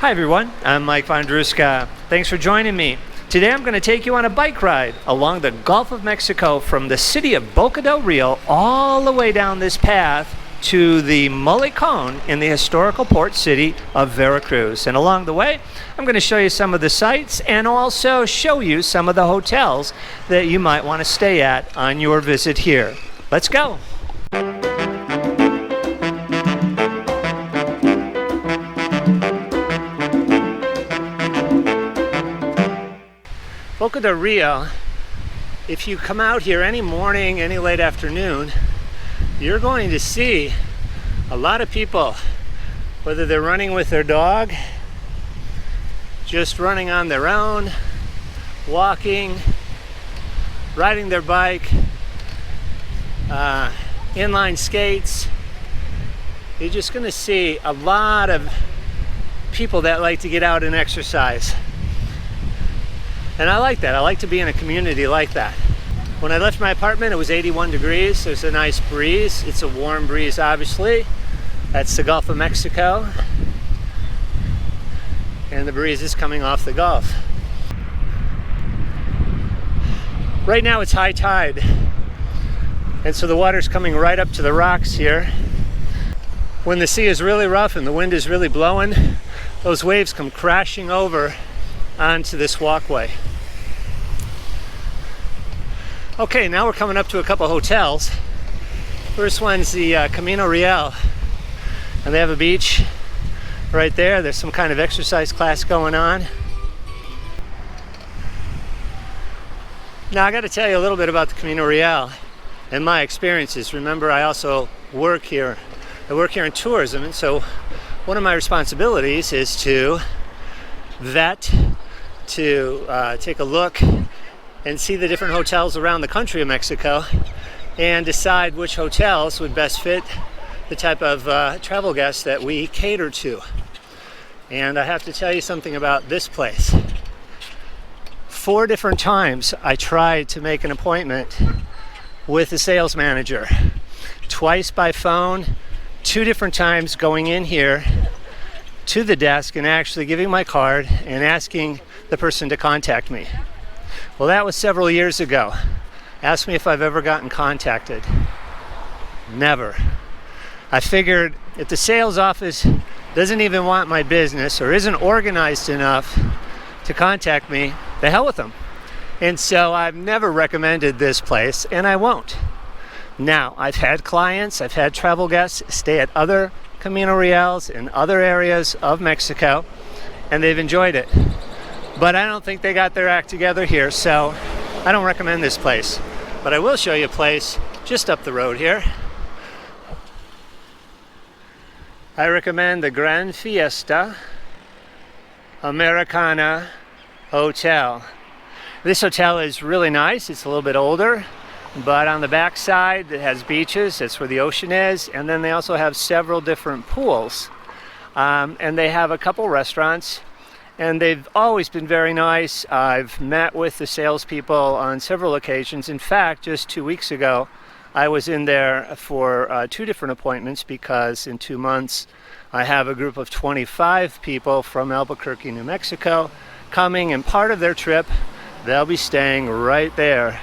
Hi everyone, I'm Mike Vondruska. Thanks for joining me. Today I'm going to take you on a bike ride along the Gulf of Mexico from the city of Boca del Rio all the way down this path to the Malecón in the historical port city of Veracruz. And along the way, I'm going to show you some of the sights and also show you some of the hotels that you might want to stay at on your visit here. Let's go. Boca del Rio, if you come out here any morning, any late afternoon, you're going to see a lot of people, whether they're running with their dog, just running on their own, walking, riding their bike, inline skates. You're just going to see a lot of people that like to get out and exercise. And I like that. I like to be in a community like that. When I left my apartment, it was 81 degrees. There's a nice breeze. It's a warm breeze, obviously. That's the Gulf of Mexico. And the breeze is coming off the Gulf. Right now it's high tide. And so the water's coming right up to the rocks here. When the sea is really rough and the wind is really blowing, those waves come crashing over onto this walkway. Okay, now we're coming up to a couple hotels. First one's the Camino Real, and they have a beach right there. There's some kind of exercise class going on. Now I got to tell you a little bit about the Camino Real and my experiences. Remember, I also work here. I work here in tourism, and so one of my responsibilities is to vet, to take a look and see the different hotels around the country of Mexico and decide which hotels would best fit the type of travel guests that we cater to. And I have to tell you something about this place. 4 different times I tried to make an appointment with the sales manager. Twice by phone, 2 different times going in here to the desk and actually giving my card and asking the person to contact me. Well, that was several years ago. Ask me if I've ever gotten contacted. Never. I figured if the sales office doesn't even want my business or isn't organized enough to contact me, the hell with them. And so I've never recommended this place, and I won't. Now, I've had clients, I've had travel guests stay at other Camino Reals in other areas of Mexico, and they've enjoyed it. But I don't think they got their act together here, so I don't recommend this place. But I will show you a place just up the road here. I recommend the Gran Fiesta American Hotel. This hotel is really nice. It's a little bit older, but on the back side it has beaches. That's where the ocean is, and then they also have several different pools. And they have a couple restaurants, and they've always been very nice. I've met with the salespeople on several occasions. In fact, just 2 weeks ago, I was in there for 2 different appointments because in 2 months I have a group of 25 people from Albuquerque, New Mexico coming, and part of their trip they'll be staying right there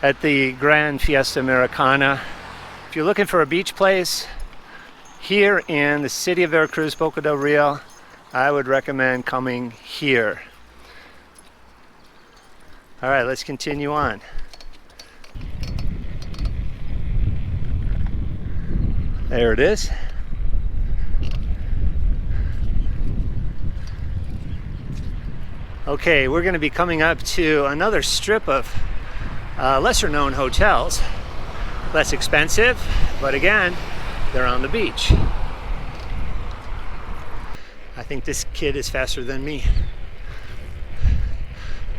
at the Gran Fiesta Americana. If you're looking for a beach place here in the city of Veracruz, Boca del Rio, I would recommend coming here. All right, let's continue on. There it is. Okay, we're going to be coming up to another strip of lesser known hotels. Less expensive, but again, they're on the beach. I think this kid is faster than me.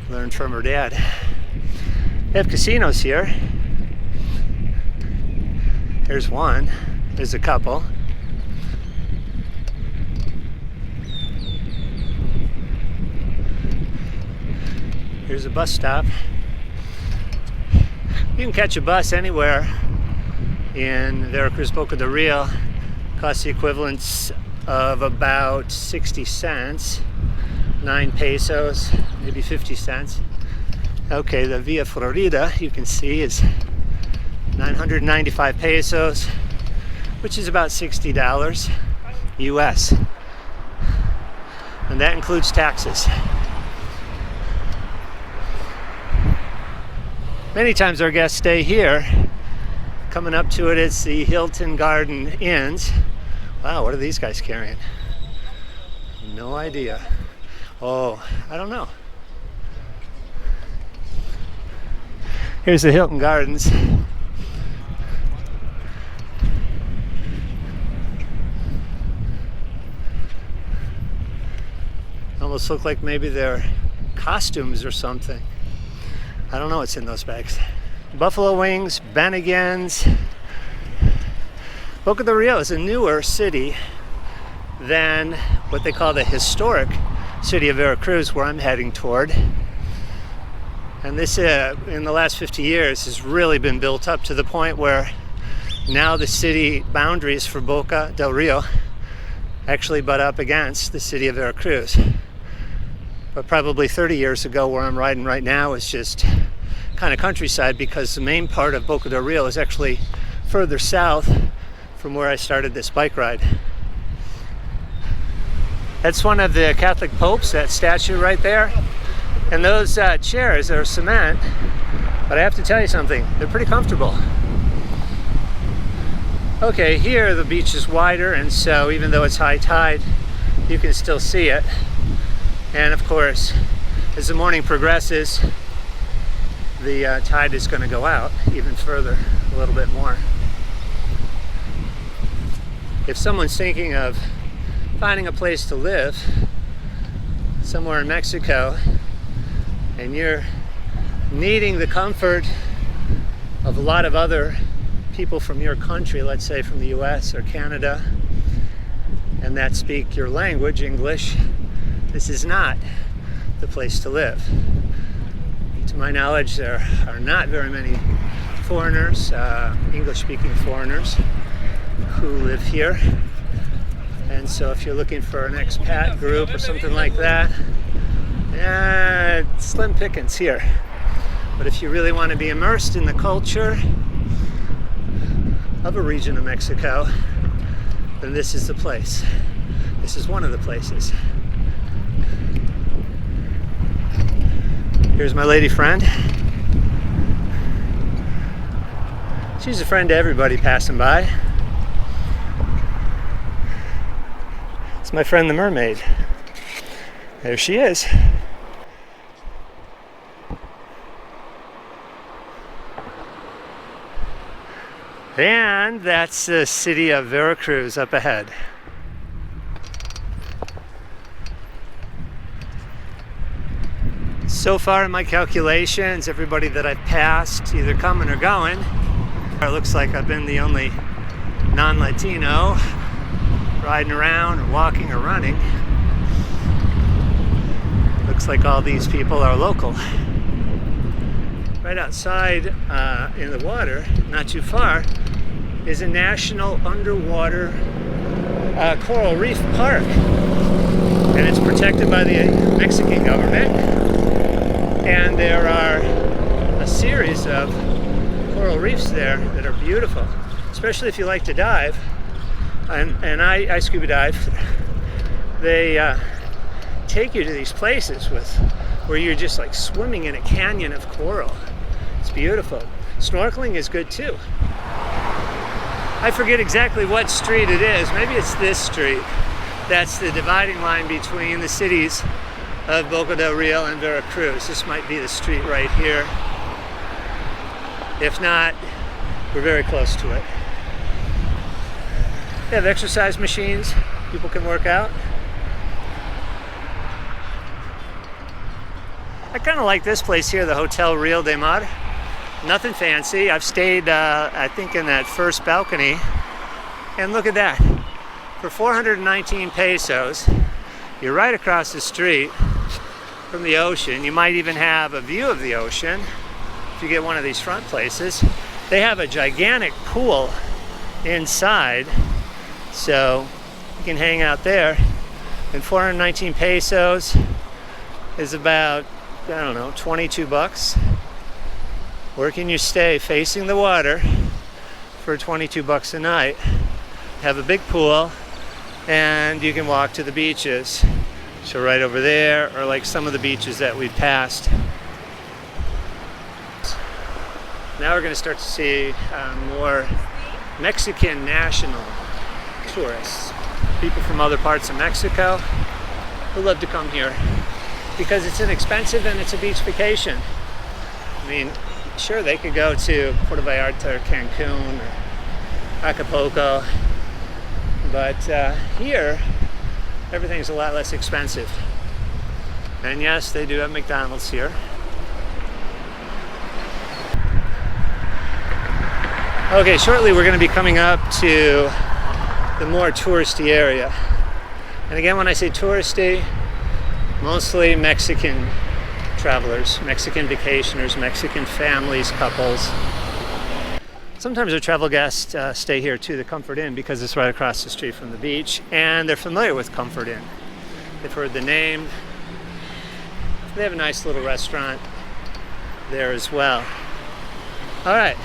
Learned from her dad. They have casinos here. Here's one. There's a couple. Here's a bus stop. You can catch a bus anywhere in Veracruz, Boca del Rio. Costs the equivalent of about 60 cents, 9 pesos, maybe 50 cents. Okay, the Via Florida, you can see, is 995 pesos, which is about $60 US. And that includes taxes. Many times our guests stay here. Coming up to it is the Hilton Garden Inns. Wow, what are these guys carrying? No idea. Oh, I don't know. Here's the Hilton Gardens. Almost look like maybe they're costumes or something. I don't know what's in those bags. Buffalo wings, Bennigan's. Boca del Rio is a newer city than what they call the historic city of Veracruz, where I'm heading toward. And this, in the last 50 years, has really been built up to the point where now the city boundaries for Boca del Rio actually butt up against the city of Veracruz. But probably 30 years ago, where I'm riding right now, is just kind of countryside, because the main part of Boca del Rio is actually further south from where I started this bike ride. That's one of the Catholic popes, that statue right there. And those chairs are cement, but I have to tell you something, they're pretty comfortable. Okay, here the beach is wider, and so even though it's high tide, you can still see it. And of course, as the morning progresses, the tide is going to go out even further, a little bit more. If someone's thinking of finding a place to live somewhere in Mexico, and you're needing the comfort of a lot of other people from your country, let's say from the US or Canada, and that speak your language, English, this is not the place to live. To my knowledge, there are not very many foreigners, English-speaking foreigners, who live here. And so if you're looking for an expat group or something like that, slim pickings here. But if you really want to be immersed in the culture of a region of Mexico, then this is the place. This is one of the places. Here's my lady friend. She's a friend to everybody passing by. It's my friend the mermaid. There she is. And that's the city of Veracruz up ahead. So far in my calculations, everybody that I've passed, either coming or going, it looks like I've been the only non-Latino riding around or walking or running. Looks like all these people are local. Right outside in the water, not too far, is a national underwater coral reef park. And it's protected by the Mexican government. And there are a series of coral reefs there that are beautiful, especially if you like to dive. And I scuba dive. They take you to these places where you're just like swimming in a canyon of coral. It's beautiful. Snorkeling is good too. I forget exactly what street it is. Maybe it's this street. That's the dividing line between the cities of Boca del Rio and Veracruz. This might be the street right here. If not, we're very close to it. They have exercise machines. People can work out. I kind of like this place here, the Hotel Real de Mar. Nothing fancy. I've stayed, I think, in that first balcony. And look at that. For 419 pesos, you're right across the street from the ocean. You might even have a view of the ocean if you get one of these front places. They have a gigantic pool inside, so can hang out there. And 419 pesos is about, I don't know, 22 bucks. Where can you stay facing the water for 22 bucks a night? Have a big pool, and you can walk to the beaches. So right over there, or like some of the beaches that we've passed. Now we're going to start to see more Mexican national tourists. People from other parts of Mexico who love to come here because it's inexpensive and it's a beach vacation. I mean, sure, they could go to Puerto Vallarta or Cancun or Acapulco, but here everything's a lot less expensive. And yes, they do have McDonald's here. Okay, shortly we're going to be coming up to the more touristy area. And again, when I say touristy, mostly Mexican travelers, Mexican vacationers, Mexican families, couples. Sometimes our travel guests stay here too, the Comfort Inn, because it's right across the street from the beach, and they're familiar with Comfort Inn. They've heard the name. They have a nice little restaurant there as well. All right,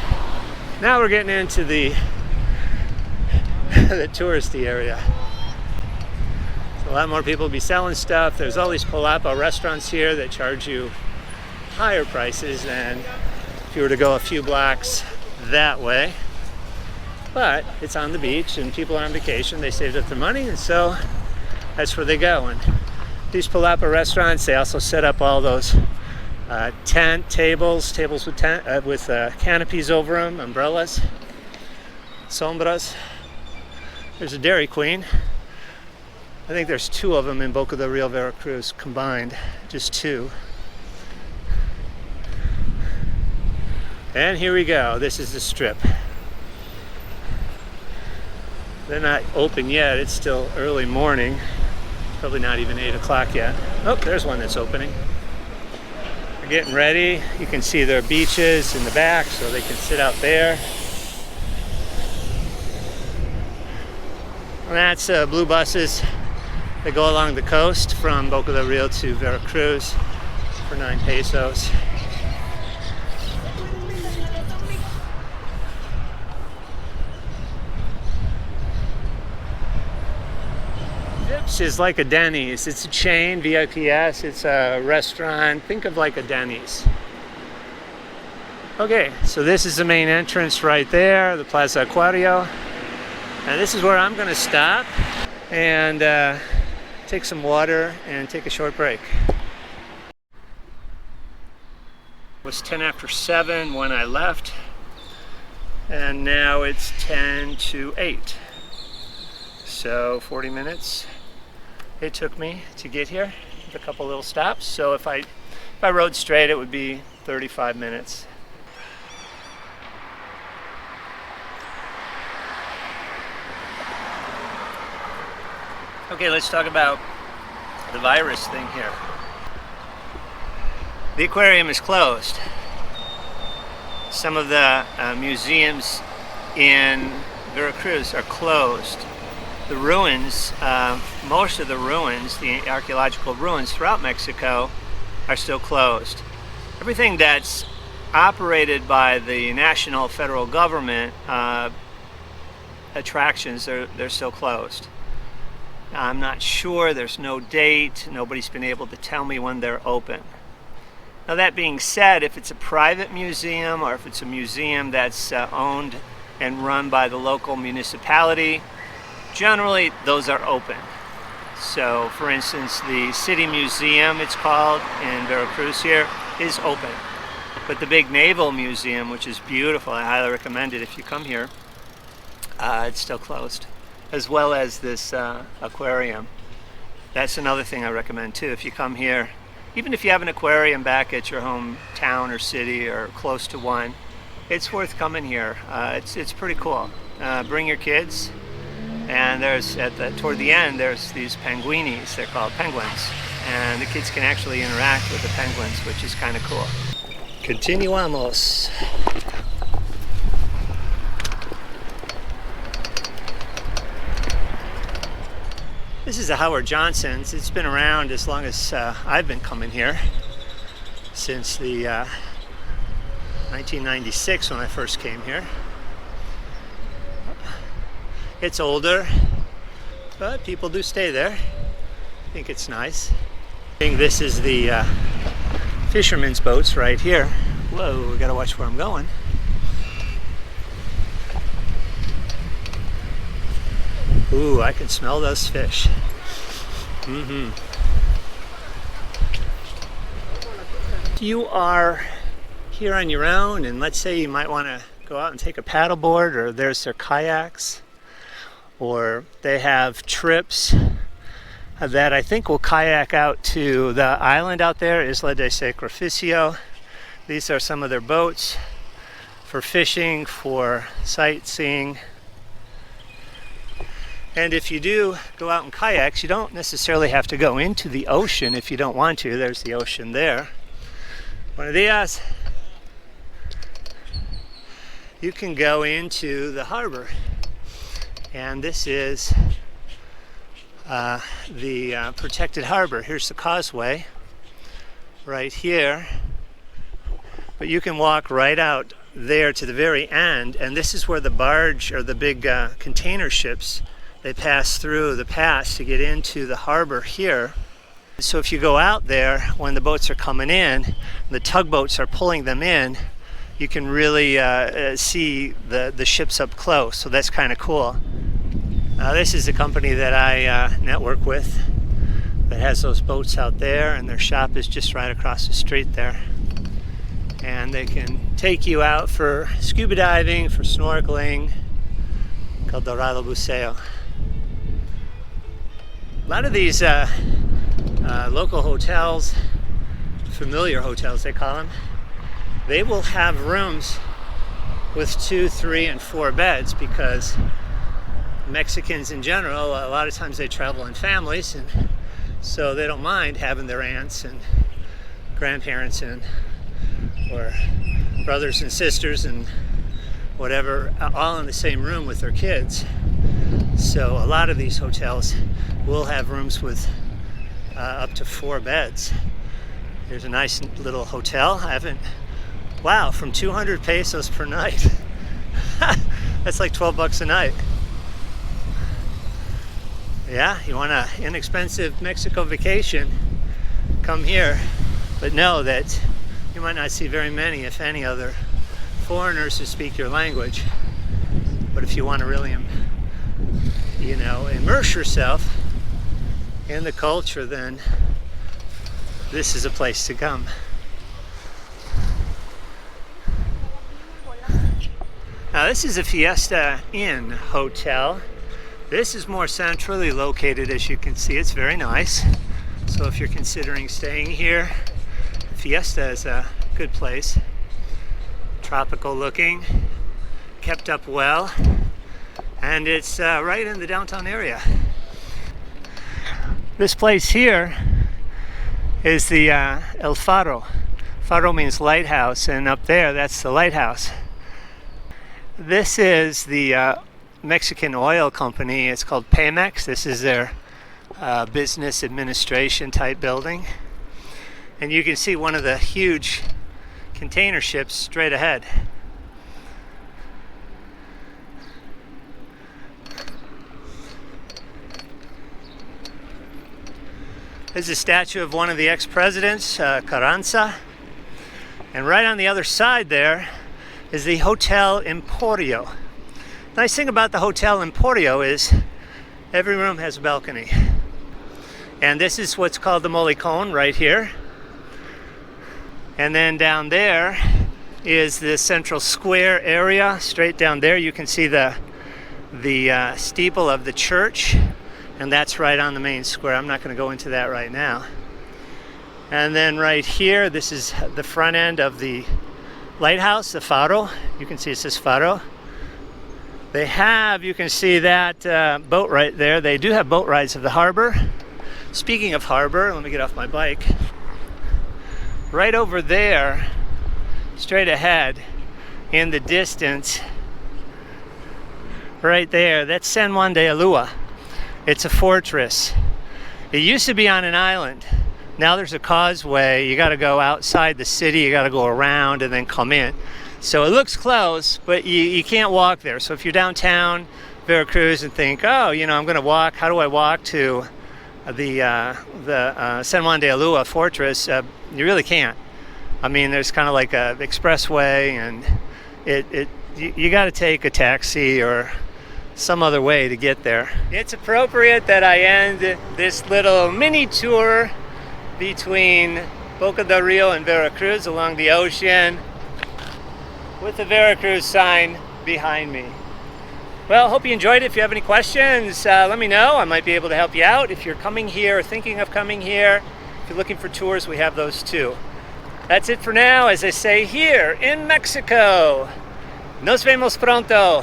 now we're getting into the touristy area. So a lot more people will be selling stuff. There's all these Palapa restaurants here that charge you higher prices than if you were to go a few blocks that way. But it's on the beach and people are on vacation. They saved up their money, and so that's where they go. And these Palapa restaurants, they also set up all those tables with canopies over them, umbrellas, sombras. There's a Dairy Queen. I think there's two of them in Boca del Rio, Veracruz combined, just two. And here we go. This is the strip. They're not open yet. It's still early morning. Probably not even 8 o'clock yet. Oh, there's one that's opening. They're getting ready. You can see their beaches in the back, so they can sit out there. And that's blue buses that go along the coast from Boca del Rio to Veracruz for 9 pesos. Vips is like a Denny's. It's a chain, VIPS. It's a restaurant. Think of like a Denny's. Okay, so this is the main entrance right there, the Plaza Aquario. And this is where I'm going to stop and take some water and take a short break. It was 10 after 7 when I left, and now it's 10 to 8. So 40 minutes it took me to get here with a couple little stops. So if I rode straight, it would be 35 minutes. Okay, let's talk about the virus thing here. The aquarium is closed. Some of the museums in Veracruz are closed. The ruins, most of the ruins, the archaeological ruins throughout Mexico are still closed. Everything that's operated by the national federal government attractions, they're still closed. I'm not sure, there's no date, nobody's been able to tell me when they're open. Now that being said, if it's a private museum or if it's a museum that's owned and run by the local municipality, generally those are open. So for instance, the City Museum, it's called, in Veracruz here, is open. But the big Naval Museum, which is beautiful, I highly recommend it if you come here, it's still closed. As well as this aquarium. That's another thing I recommend too. If you come here, even if you have an aquarium back at your hometown or city or close to one, it's worth coming here. It's pretty cool. Bring your kids, and there's toward the end there's these penguinis. They're called penguins, and the kids can actually interact with the penguins, which is kind of cool. Continuamos. This is a Howard Johnson's. It's been around as long as I've been coming here, since the 1996 when I first came here. It's older, but people do stay there. I think it's nice. I think this is the fisherman's boats right here. Whoa, we gotta watch where I'm going. Ooh, I can smell those fish. You are here on your own, and let's say you might want to go out and take a paddleboard, or there's their kayaks, or they have trips that I think will kayak out to the island out there, Isla de Sacrificio. These are some of their boats for fishing, for sightseeing. And if you do go out in kayaks, you don't necessarily have to go into the ocean if you don't want to. There's the ocean there. Buenos dias. You can go into the harbor, and this is the protected harbor. Here's the causeway right here, but you can walk right out there to the very end, and this is where the barge or the big container ships, they pass through the pass to get into the harbor here. So if you go out there when the boats are coming in, the tugboats are pulling them in, you can really see the ships up close. So that's kind of cool. This is a company that I network with that has those boats out there, and their shop is just right across the street there. And they can take you out for scuba diving, for snorkeling, called Dorado Buceo. A lot of these local hotels, familiar hotels they call them, they will have rooms with 2, 3, and 4 beds, because Mexicans in general, a lot of times they travel in families, and so they don't mind having their aunts and grandparents in, or brothers and sisters and whatever, all in the same room with their kids. So a lot of these hotels will have rooms with up to 4 beds. There's a nice little hotel. Wow, from 200 pesos per night. That's like $12 a night. Yeah, you want an inexpensive Mexico vacation, come here, but know that you might not see very many, if any, other foreigners who speak your language. But if you want to really, immerse yourself in the culture, then this is a place to come. Now this is a Fiesta Inn Hotel. This is more centrally located, as you can see. It's very nice. So if you're considering staying here, Fiesta is a good place. Tropical looking, kept up well, and it's right in the downtown area. This place here is the El Faro. Faro means lighthouse, and up there, that's the lighthouse. This is the Mexican oil company. It's called Pemex. This is their business administration type building. And you can see one of the huge container ships straight ahead. There's a statue of one of the ex-presidents, Carranza. And right on the other side there is the Hotel Emporio. Nice thing about the Hotel Emporio is every room has a balcony. And this is what's called the Molicón right here. And then down there is the central square area. Straight down there you can see the steeple of the church, and that's right on the main square. I'm not going to go into that right now. And then right here, this is the front end of the lighthouse, the Faro. You can see it says Faro. They have, you can see that boat right there. They do have boat rides of the harbor. Speaking of harbor, let me get off my bike. Right over there, straight ahead, in the distance, right there, that's San Juan de Ulúa. It's a fortress. It used to be on an island. Now there's a causeway. You got to go outside the city. You got to go around and then come in. So it looks close, but you can't walk there. So if you're downtown Veracruz and think, oh, you know, I'm going to walk. How do I walk to the San Juan de Ulúa fortress? You really can't. I mean, there's kind of like a expressway, and you got to take a taxi or some other way to get there. It's appropriate that I end this little mini tour between Boca del Rio and Veracruz along the ocean with the Veracruz sign behind me. Well, hope you enjoyed it. If you have any questions, let me know. I might be able to help you out. If you're coming here or thinking of coming here, if you're looking for tours, we have those too. That's it for now, as I say here in Mexico. Nos vemos pronto.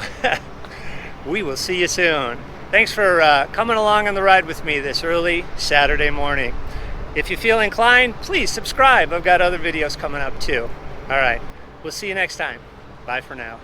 We will see you soon. Thanks for coming along on the ride with me this early Saturday morning. If you feel inclined, please subscribe. I've got other videos coming up too. All right, we'll see you next time. Bye for now.